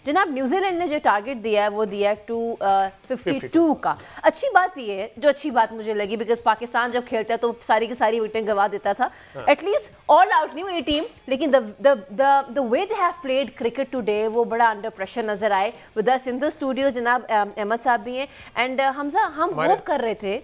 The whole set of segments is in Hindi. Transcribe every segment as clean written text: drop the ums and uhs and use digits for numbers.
जनाब न्यूजीलैंड ने जो टारगेट दिया है वो दिया है 252 का। अच्छी बात ये है, जो अच्छी बात मुझे लगी, बिकॉज पाकिस्तान जब खेलता है तो सारी की सारी विकेटें गवा देता था। एटलीस्ट ऑल आउट नहीं हुई टीम, लेकिन the way they have played cricket today वो बड़ा अंडर प्रेशर नजर आए। With us in the studio जनाब अहमद साहब भी हैं एंड हमजा, हम होप कर रहे थे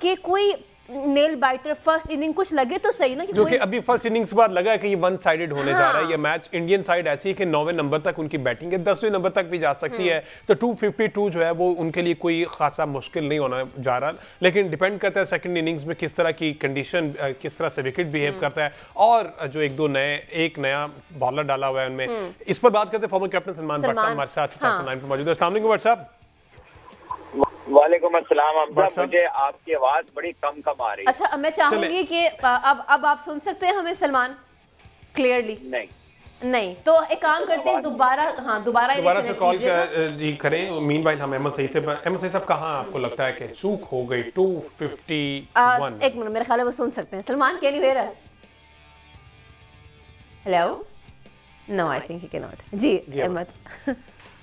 कि कोई नेल बाइटर फर्स्ट इनिंग कुछ लगे तो सही ना, जो कि अभी फर्स्ट इनिंग्स के बाद लगा है कि ये वन साइडेड होने जा रहा है ये मैच। इंडियन साइड ऐसी है कि 9वें नंबर तक उनकी बैटिंग है, 10वें नंबर तक भी जा सकती है, तो 252 जो है वो उनके लिए कोई खासा मुश्किल नहीं होना जा रहा। लेकिन डिपेंड करता है सेकंड इनिंग्स में किस तरह की कंडीशन, किस तरह से विकेट बिहेव करता है, और जो एक नया बॉलर डाला हुआ है उनमें। इस पर बात करते हैं फॉर्मर कैप्टन सलमान भट्टा हमारे साथ मौजूद है। अस्सलाम वालेकुम भट्ट साहब। वालेकुम अस्सलाम। मुझे आपकी आवाज बड़ी कम आ रही है। अच्छा, मैं चाहूंगी कि अब आप सुन सकते हैं हमें सलमान क्लियरली? नहीं तो एक काम करते हैं, दोबारा से कॉल जी करें। मीनवाइल हम अहमद सही साहब कहाँ आपको लगता है कि चूक हो गई 251? एक मिनट, मेरे ख्याल है वो सुन सकते हैं। Salman, can you hear us? Hello? No, I think he can not. जी अहमद।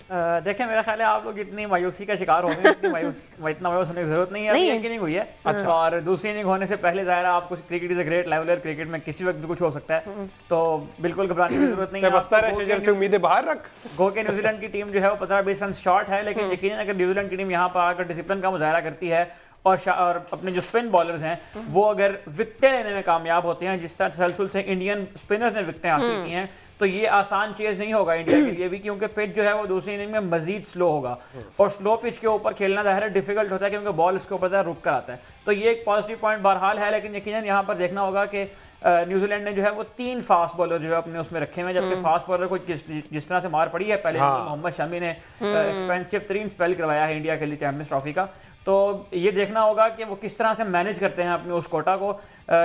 देखें, मेरा ख्याल है आप लोग इतनी मायूसी का शिकार हो गए, इतना मायूस होने की जरूरत नहीं है। अभी एक इनिंग हुई है। अच्छा। और दूसरी इनिंग होने से पहले ज़ाहिर है आपको, cricket is a great leveller, cricket में किसी वक्त भी कुछ हो सकता है, तो बिल्कुल घबराने की जरूरत नहीं है। से उम्मीदें बाहर रख गो के न्यूजीलैंड की टीम जो है वो 15-20 रन शॉर्ट है, लेकिन यकीनन अगर न्यूजीलैंड की टीम यहाँ पर आकर डिसिप्लिन का मुजाहरा करती है और अपने जो स्पिन बॉलर्स हैं वो अगर विकेटें लेने में कामयाब होते हैं, जिस तरह तसलसल से इंडियन स्पिनर्स ने विकेटें हासिल की हैं, तो ये आसान चीज़ नहीं होगा इंडिया के लिए भी, क्योंकि पिच जो है वो दूसरी इनिंग में मजीद स्लो होगा, और स्लो पिच के ऊपर खेलना ज़ाहिर है डिफिकल्ट होता है, क्योंकि बॉल इसके ऊपर रुक कर आता है। तो ये एक पॉजिटिव पॉइंट बहरहाल है, लेकिन यकीनन यहाँ पर देखना होगा कि न्यूजीलैंड ने जो है वो 3 फास्ट बॉलर जो है अपने उसमें रखे हुए हैं, जबकि फास्ट बॉलर को जिस तरह से मार पड़ी है पहले, मोहम्मद शमी ने एक्सपेंसिव 3 स्पेल करवाया है इंडिया के लिए चैंपियंस ट्रॉफी का, तो ये देखना होगा कि वो किस तरह से मैनेज करते हैं अपने उस कोटा को।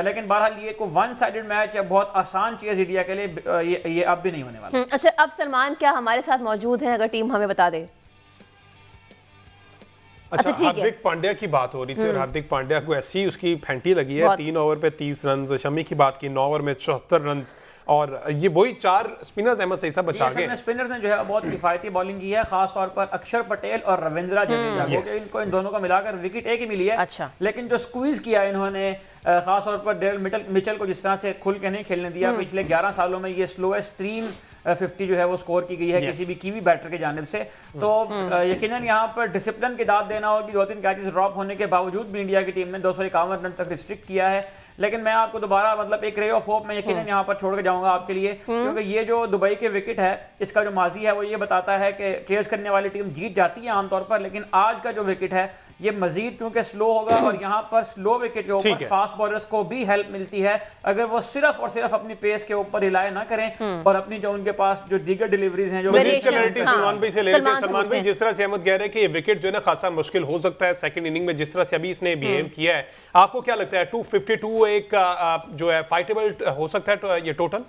लेकिन बहरहाल ये को वन साइडेड मैच या बहुत आसान चीज़ इंडिया के लिए ये अब भी नहीं होने वाला। अच्छा, अब सलमान क्या हमारे साथ मौजूद हैं? अगर टीम हमें बता दे। अच्छा, हार्दिक पांड्या की बात हो रही थी, और हार्दिक पांड्या को ऐसी उसकी फैंटी लगी है, 3 ओवर पे 30 रन। शमी की बात की, 9 ओवर में 74 रन, और ये वही 4 स्पिनर्स अहमद सही साहब बचा गए। स्पिनर्स ने जो है बहुत किफायती बॉलिंग की है, खास तौर पर अक्षर पटेल और रविंद्रा जडेजा, इनको इन दोनों को मिलाकर विकेट एक ही मिली है। अच्छा। लेकिन जो स्क्वीज किया इन्होंने, खास तौर पर डेल मिचेल को जिस तरह से खुल के नहीं खेलने दिया, पिछले 11 सालों में ये स्लोएस्ट 350 जो है वो स्कोर की गई है किसी भी कीवी बैटर के जानिब से। तो यकीनन यहाँ पर डिसिप्लिन की दाद देना होगी। 2-3 कैचेस ड्रॉप होने के बावजूद भी इंडिया की टीम ने 251 रन तक रिस्ट्रिक्ट किया है। लेकिन मैं आपको दोबारा एक रे ऑफ होप में यकीनन यहाँ पर छोड़ के जाऊंगा आपके लिए, क्योंकि ये जो दुबई के विकेट है इसका जो माजी है वो ये बताता है कि चेस करने वाली टीम जीत जाती है आमतौर पर, लेकिन आज का जो विकेट है ये मजीद क्योंकि स्लो होगा, और यहाँ पर स्लो विकेट के ऊपर फास्ट बॉलर्स को भी हेल्प मिलती है अगर वो सिर्फ और सिर्फ अपनी पेस के ऊपर रिलाय ना करें, और अपनी जो उनके पास जो दीगर डिलीवरीज हैं जो सलमान भाई से ले लेते हैं। सलमान भाई, जिस तरह से अहमद कह रहे हैं कि ये विकेट जो है ना खासा मुश्किल हो सकता है सेकंड इनिंग में, जिस तरह से अभी इसने बिहेव किया है, आपको क्या लगता है 252 एक जो है फाइटेबल हो सकता है ये टोटल?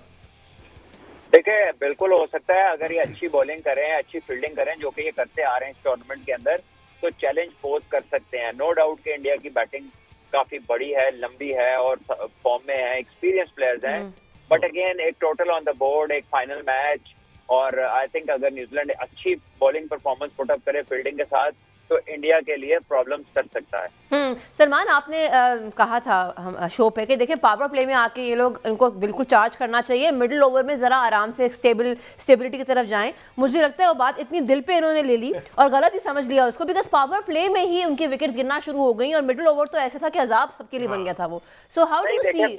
देखिए, बिल्कुल हो सकता है अगर ये अच्छी बॉलिंग करें, अच्छी फील्डिंग करें, जो कि ये करते आ रहे हैं इस टूर्नामेंट के अंदर, तो चैलेंज पोज कर सकते हैं। नो डाउट कि इंडिया की बैटिंग काफी बड़ी है, लंबी है, और फॉर्म में है, एक्सपीरियंस प्लेयर्स हैं, बट अगेन एक टोटल ऑन द बोर्ड, एक फाइनल मैच, और आई थिंक अगर न्यूजीलैंड अच्छी बॉलिंग परफॉर्मेंस पुटअप करे फील्डिंग के साथ, तो इंडिया के लिए प्रॉब्लम्स कर सकता है। सलमान, आपने कहा था हम शो पे कि देखिए पावर प्ले में आके ये लोग, इनको बिल्कुल चार्ज करना चाहिए, मिडिल ओवर में जरा आराम से स्टेबिलिटी की तरफ जाएं। मुझे लगता है वो बात इतनी दिल पे इन्होंने ले ली और गलत ही समझ लिया उसको, बिकॉज पावर प्ले में ही उनकी विकेट्स गिरना शुरू हो गई, और मिडिल ओवर तो ऐसा था कि अजाब सबके लिए बन गया था वो। So how do you see?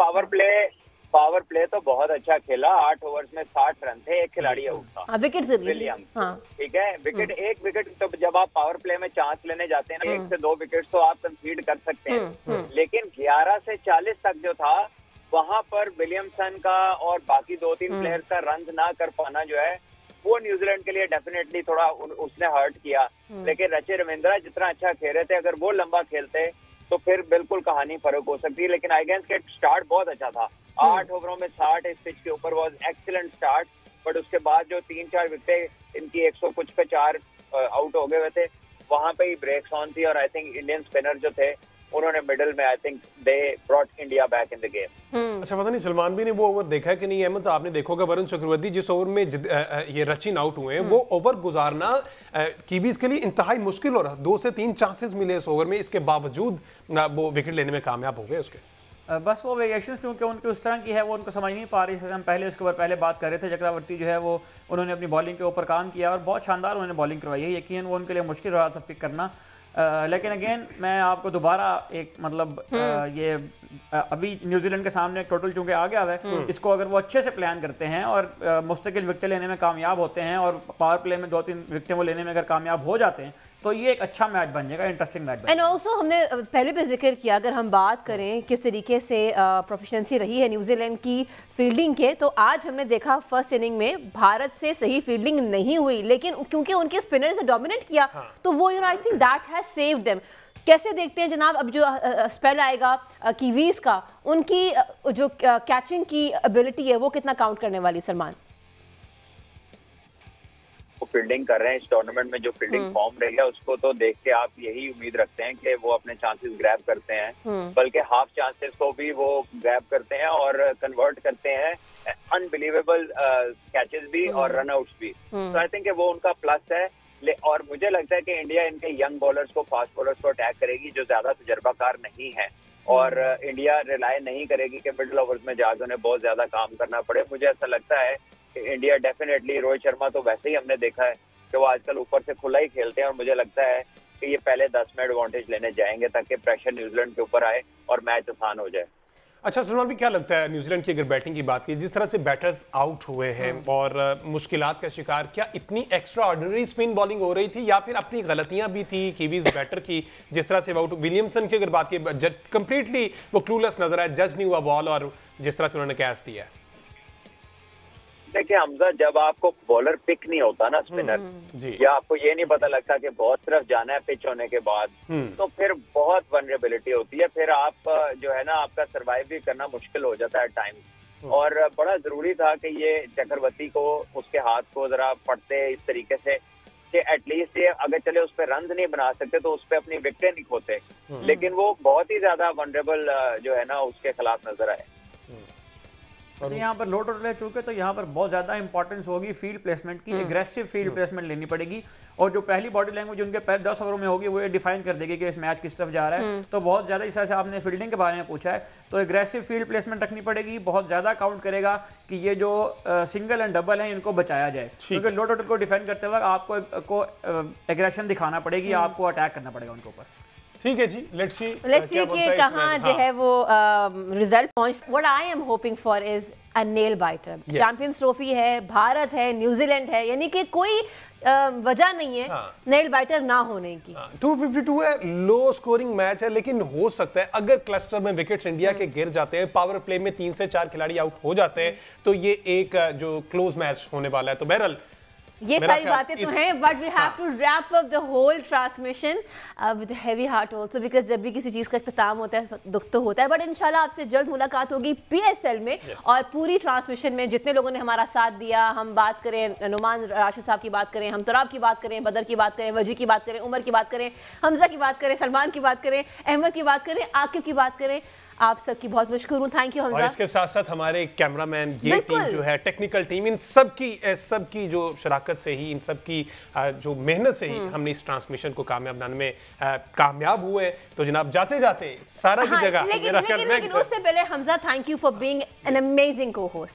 Power play तो बहुत अच्छा खेला, 8 ओवर्स में 60 रन थे, एक खिलाड़ी आउट था, विकेट विलियम्स। ठीक है, एक विकेट तो जब आप पावर प्ले में चांस लेने जाते हैं ना, 1 से 2 विकेट तो आप कंसीड कर सकते हैं, लेकिन 11 से 40 तक जो था वहां पर विलियमसन का और बाकी 2-3 प्लेयर्स का रन ना कर पाना जो है वो न्यूजीलैंड के लिए डेफिनेटली थोड़ा उसने हर्ट किया। लेकिन रचे रविंद्रा जितना अच्छा खेल रहे थे, अगर वो लंबा खेलते तो फिर बिल्कुल कहानी फर्क हो सकती है। लेकिन आइगेंस के स्टार्ट बहुत अच्छा था, 8 ओवरों में 60 इस पिच के ऊपर वाज एक्सीलेंट स्टार्ट, बट उसके बाद जो 3-4 विकेटें इनकी 100 कुछ पे 4 आउट हो गए हुए थे, वहां पे ही ब्रेक्स ऑन थी, और आई थिंक इंडियन स्पिनर जो थे उन्होंने मिडिल में I think they brought India back in the game. अच्छा, पता नहीं सलमान भी ने वो ओवर देखा है कि नहीं। अहमद, आपने देखा होगा वरुण चक्रवर्ती जिस ओवर में ये रचिन आउट हुए हैं, वो ओवर गुजारना कीवीज के लिए इंतहाई मुश्किल हो रहा। 2 से 3 चांसेस मिले इस ओवर में, इसके बावजूद वो विकेट लेने में कामयाब हो गए उसके। बस वो वेरिएशन क्योंकि उनकी उस तरह की है, वो उनको समझ नहीं पा रही। जैसे हम पहले उसके ऊपर पहले बात कर रहे थे, चक्रवर्ती जो है वो उन्होंने अपनी बॉलिंग के ऊपर काम किया और बहुत शानदार उन्होंने बॉलिंग करवाई है। यकीन वो उनके लिए मुश्किल रहा था पिक करना। लेकिन अगेन मैं आपको दोबारा एक मतलब ये अभी न्यूजीलैंड के सामने एक टोटल चूंकि आ गया है, इसको अगर वो अच्छे से प्लान करते हैं और मुस्तकिल विकेट लेने में कामयाब होते हैं और पावर प्ले में 2-3 विकेटें वो लेने में अगर कामयाब हो जाते हैं तो ये एक अच्छा मैच बन जाएगा, इंटरेस्टिंग मैच बन जाएगा। एंड ऑल्सो हमने पहले भी जिक्र किया, अगर हम बात करें किस तरीके से प्रोफिशिएंसी रही है न्यूजीलैंड की फील्डिंग के, तो आज हमने देखा फर्स्ट इनिंग में भारत से सही फील्डिंग नहीं हुई, लेकिन क्योंकि उनके स्पिनर्स ने डोमिनेट किया तो वो I think that has saved them. कैसे देखते हैं जनाब अब जो स्पेल आएगा कीवीज का, उनकी जो कैचिंग की एबिलिटी है वो कितना काउंट करने वाली? सलमान, फील्डिंग कर रहे हैं इस टूर्नामेंट में, जो फील्डिंग फॉर्म रही है उसको तो देख के आप यही उम्मीद रखते हैं कि वो अपने चांसेस ग्रैब करते हैं, बल्कि हाफ चांसेस को भी वो ग्रैब करते हैं और कन्वर्ट करते हैं अनबिलीवेबल कैचेस भी और रनआउट्स भी। तो आई थिंक वो उनका प्लस है। और मुझे लगता है कि इंडिया इनके यंग बॉलर्स को, फास्ट बॉलर्स को अटैक करेगी जो ज्यादा तजर्बाकार नहीं है, और इंडिया रिलाय नहीं करेगी कि मिडिल ओवर्स में जाकर उन्हें बहुत ज्यादा काम करना पड़े। मुझे ऐसा लगता है इंडिया डेफिनेटली, रोहित शर्मा तो वैसे ही हमने देखा है कि वो आजकल ऊपर से खुला ही खेलते हैं, और मुझे लगता है कि ये पहले 10 में एडवांटेज लेने जाएंगे ताकि प्रेशर न्यूजीलैंड के ऊपर आए और मैच आसान हो जाए। अच्छा सलमान भी, क्या लगता है न्यूजीलैंड की अगर बैटिंग की बात की, जिस तरह से बैटर्स आउट हुए हैं और मुश्किलात का शिकार, क्या इतनी एक्स्ट्रा ऑर्डिनरी स्पिन बॉलिंग हो रही थी या फिर अपनी गलतियां भी थी कीवीज बैटर की? जिस तरह से आउट विलियमसन की अगर बात की, कंप्लीटली वो क्लूलेस नजर आया, जज नहीं हुआ बॉल, और जिस तरह से उन्होंने कैच दिया। देखिए हमजा, जब आपको बॉलर पिक नहीं होता ना स्पिनर, या आपको ये नहीं पता लगता कि बहुत तरफ जाना है पिच होने के बाद, तो फिर बहुत वनरेबिलिटी होती है। फिर आप जो है ना, आपका सर्वाइव भी करना मुश्किल हो जाता है टाइम। और बड़ा जरूरी था कि ये चक्रवर्ती को, उसके हाथ को जरा पड़ते इस तरीके से कि एटलीस्ट ये अगर चले उस पर रन नहीं बना सकते तो उस पर अपनी विकेटें नहीं खोते, लेकिन वो बहुत ही ज्यादा वनरेबल जो है ना उसके खिलाफ नजर आए। अच्छा, यहाँ पर लो टोटल है चूंकि, तो यहाँ पर बहुत ज्यादा इंपॉर्टेंस होगी फील्ड प्लेसमेंट की। एग्रेसिव फील्ड प्लेसमेंट लेनी पड़ेगी, और जो पहली बॉडी लैंग्वेज उनके पहले 10 ओवरों में होगी वो ये डिफाइन कर देगी कि इस मैच किस तरफ जा रहा है। तो बहुत ज्यादा, इस तरह से आपने फील्डिंग के बारे में पूछा है, तो एग्रेसिव फील्ड प्लेसमेंट रखनी पड़ेगी। बहुत ज्यादा काउंट करेगा कि ये जो सिंगल एंड डबल है इनको बचाया जाए, क्योंकि लो टोटल को डिफेंड करते वक्त आपको एग्रेशन दिखाना पड़ेगी, आपको अटैक करना पड़ेगा उनके ऊपर। ठीक है जी, लेट्स सी कि कहां जो है वो रिजल्ट पहुंच। What I am hoping for is a nail biter. Champions trophy है, भारत है, न्यूजीलैंड है, यानी कि कोई वजह नहीं है नेल बाइटर ना होने की। 252 है, लो स्कोरिंग मैच है, लेकिन हो सकता है अगर क्लस्टर में विकेट्स इंडिया के गिर जाते हैं, पावर प्ले में 3 से 4 खिलाड़ी आउट हो जाते हैं, तो ये एक जो क्लोज मैच होने वाला है। तो बहरहाल ये सारी बातें तो हैं, but we have to wrap up the whole transmission with heavy heart also, because जब भी किसी चीज़ का इख्तिताम होता है दुख तो होता है, बट इंशाल्लाह आपसे जल्द मुलाकात होगी PSL में। और पूरी ट्रांसमिशन में जितने लोगों ने हमारा साथ दिया, हम बात करें नुमान राशिद साहब की बात करें, हम तराब की बात करें, बदर की बात करें, वजी की बात करें, उमर की बात करें, हमजा की बात करें, सलमान की बात करें, अहमद की बात करें, आकिब की बात करें, आप सबकी बहुत मशकूर हूँ। Thank you Hamza. और इसके साथ साथ हमारे कैमरामैन, ये टीम जो है, टेक्निकल टीम, इन सबकी जो शराकत से ही, इन सबकी जो मेहनत से ही हमने इस ट्रांसमिशन को कामयाब बनाने में कामयाब हुए। तो जनाब जाते जाते सारा की जगह लेकिन उससे पहले Hamza, thank you for being an amazing को होस्ट।